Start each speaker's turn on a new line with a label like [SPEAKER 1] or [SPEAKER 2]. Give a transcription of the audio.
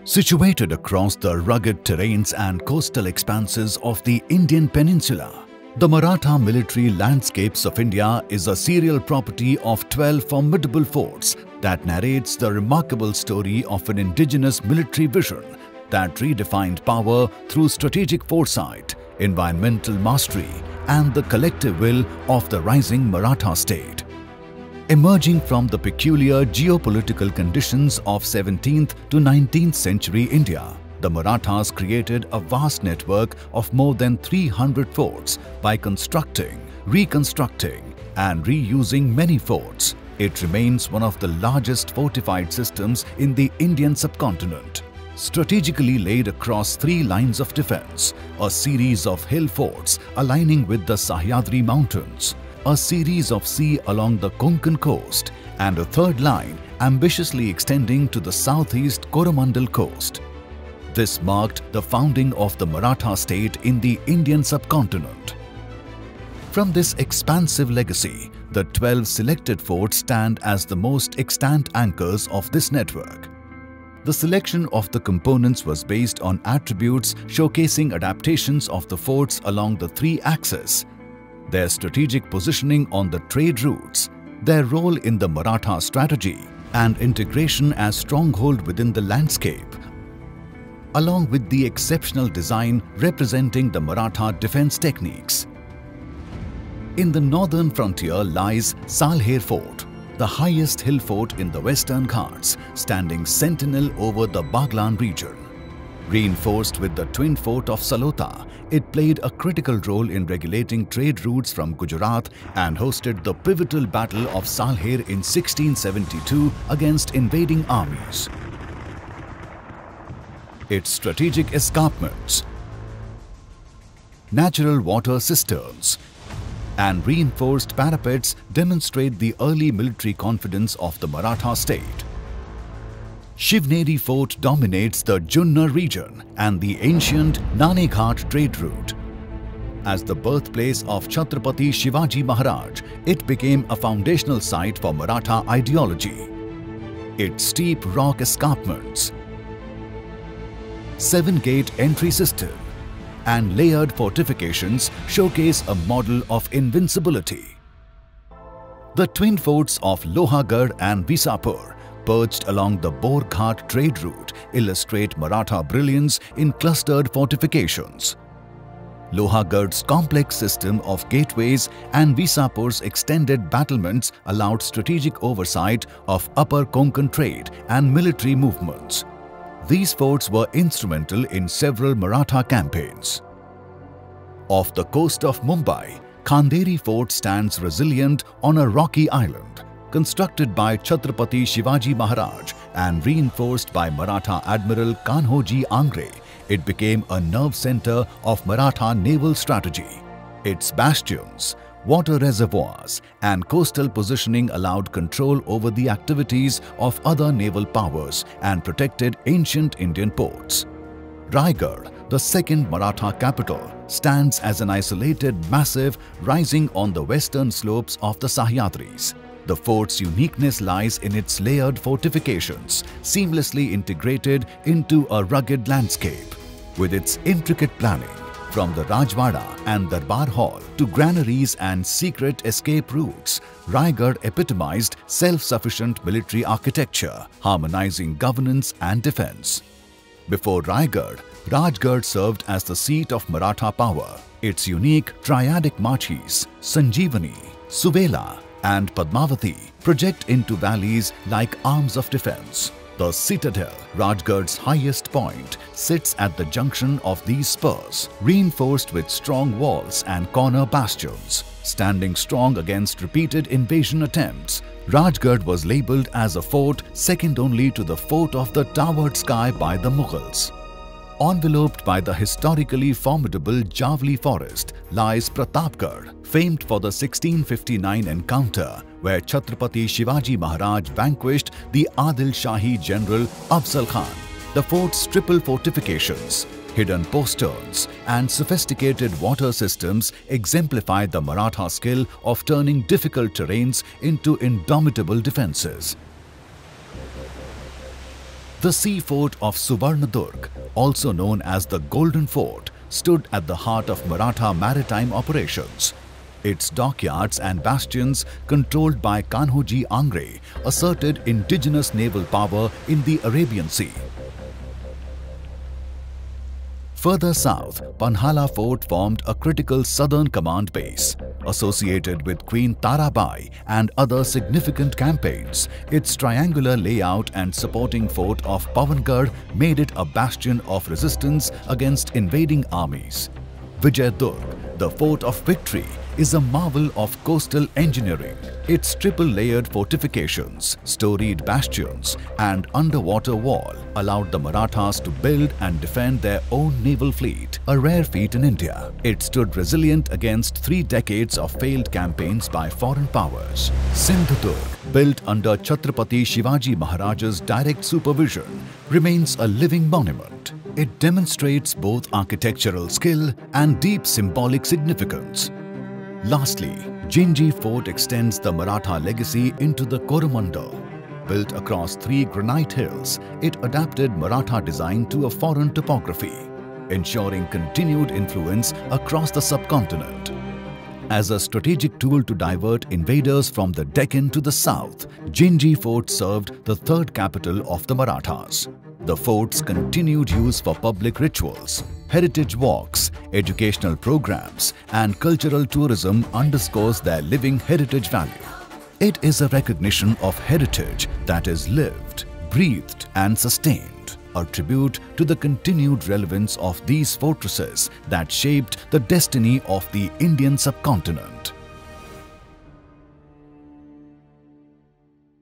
[SPEAKER 1] Situated across the rugged terrains and coastal expanses of the Indian peninsula, the Maratha military landscapes of India is a serial property of 12 formidable forts that narrates the remarkable story of an indigenous military vision that redefined power through strategic foresight, environmental mastery, and the collective will of the rising Maratha state. Emerging from the peculiar geopolitical conditions of 17th to 19th century India, the Marathas created a vast network of more than 300 forts by constructing, reconstructing, and reusing many forts. It remains one of the largest fortified systems in the Indian subcontinent. Strategically laid across 3 lines of defense, a series of hill forts aligning with the Sahyadri mountains, a series of sea along the Konkan coast, and a third line ambitiously extending to the southeast Coromandel coast. This marked the founding of the Maratha state in the Indian subcontinent. From this expansive legacy, the 12 selected forts stand as the most extant anchors of this network. The selection of the components was based on attributes showcasing adaptations of the forts along the 3 axes, their strategic positioning on the trade routes, their role in the Maratha strategy, and integration as stronghold within the landscape, along with the exceptional design representing the Maratha defense techniques. In the northern frontier lies Salher Fort, the highest hill fort in the Western Ghats, standing sentinel over the Baglan region. Reinforced with the twin fort of Salota, it played a critical role in regulating trade routes from Gujarat and hosted the pivotal Battle of Salher in 1672 against invading armies. Its strategic escarpments, natural water cisterns, and reinforced parapets demonstrate the early military confidence of the Maratha state. Shivneri Fort dominates the Junnar region and the ancient Naneghat trade route. As the birthplace of Chhatrapati Shivaji Maharaj, it became a foundational site for Maratha ideology. Its steep rock escarpments, 7-gate entry system, and layered fortifications showcase a model of invincibility. The twin forts of Lohagarh and Visapur, perched along the Borghat trade route, illustrate Maratha brilliance in clustered fortifications. Lohagarh's complex system of gateways and Visapur's extended battlements allowed strategic oversight of upper Konkan trade and military movements. These forts were instrumental in several Maratha campaigns. Off the coast of Mumbai, Khanderi Fort stands resilient on a rocky island. Constructed by Chhatrapati Shivaji Maharaj and reinforced by Maratha Admiral Kanhoji Angre, it became a nerve center of Maratha naval strategy. Its bastions, water reservoirs, and coastal positioning allowed control over the activities of other naval powers and protected ancient Indian ports. Raigad, the second Maratha capital, stands as an isolated massif rising on the western slopes of the Sahyadris. The fort's uniqueness lies in its layered fortifications, seamlessly integrated into a rugged landscape. With its intricate planning, from the Rajwada and Darbar Hall to granaries and secret escape routes, Raigad epitomized self-sufficient military architecture, harmonizing governance and defense. Before Raigad, Rajgarh served as the seat of Maratha power. Its unique triadic marches, Sanjeevani, Suvela, and Padmavati project into valleys like arms of defense. The citadel, Rajgarh's highest point, sits at the junction of these spurs, reinforced with strong walls and corner bastions. Standing strong against repeated invasion attempts, Rajgarh was labelled as a fort second only to the fort of the towered sky by the Mughals. Enveloped by the historically formidable Javli forest lies Pratapgarh, famed for the 1659 encounter where Chhatrapati Shivaji Maharaj vanquished the Adil Shahi general Afzal Khan. The fort's triple fortifications, hidden posterns, and sophisticated water systems exemplify the Maratha skill of turning difficult terrains into indomitable defences. The sea fort of Suvarnadurg, also known as the Golden Fort, stood at the heart of Maratha maritime operations. Its dockyards and bastions, controlled by Kanhoji Angre, asserted indigenous naval power in the Arabian Sea. Further south, Panhala Fort formed a critical southern command base. Associated with Queen Tarabai and other significant campaigns, its triangular layout and supporting fort of Pavangarh made it a bastion of resistance against invading armies. Vijayadurg, the Fort of Victory, is a marvel of coastal engineering. Its triple-layered fortifications, storied bastions and underwater wall allowed the Marathas to build and defend their own naval fleet, a rare feat in India. It stood resilient against 3 decades of failed campaigns by foreign powers. Sindhudurg, built under Chhatrapati Shivaji Maharaj's direct supervision, remains a living monument. It demonstrates both architectural skill and deep symbolic significance. Lastly, Jinji Fort extends the Maratha legacy into the Coromandel. Built across 3 granite hills, it adapted Maratha design to a foreign topography, ensuring continued influence across the subcontinent. As a strategic tool to divert invaders from the Deccan to the south, Jinji Fort served the 3rd capital of the Marathas. The fort's continued use for public rituals, heritage walks, educational programs, and cultural tourism underscores their living heritage value. It is a recognition of heritage that is lived, breathed, and sustained, a tribute to the continued relevance of these fortresses that shaped the destiny of the Indian subcontinent.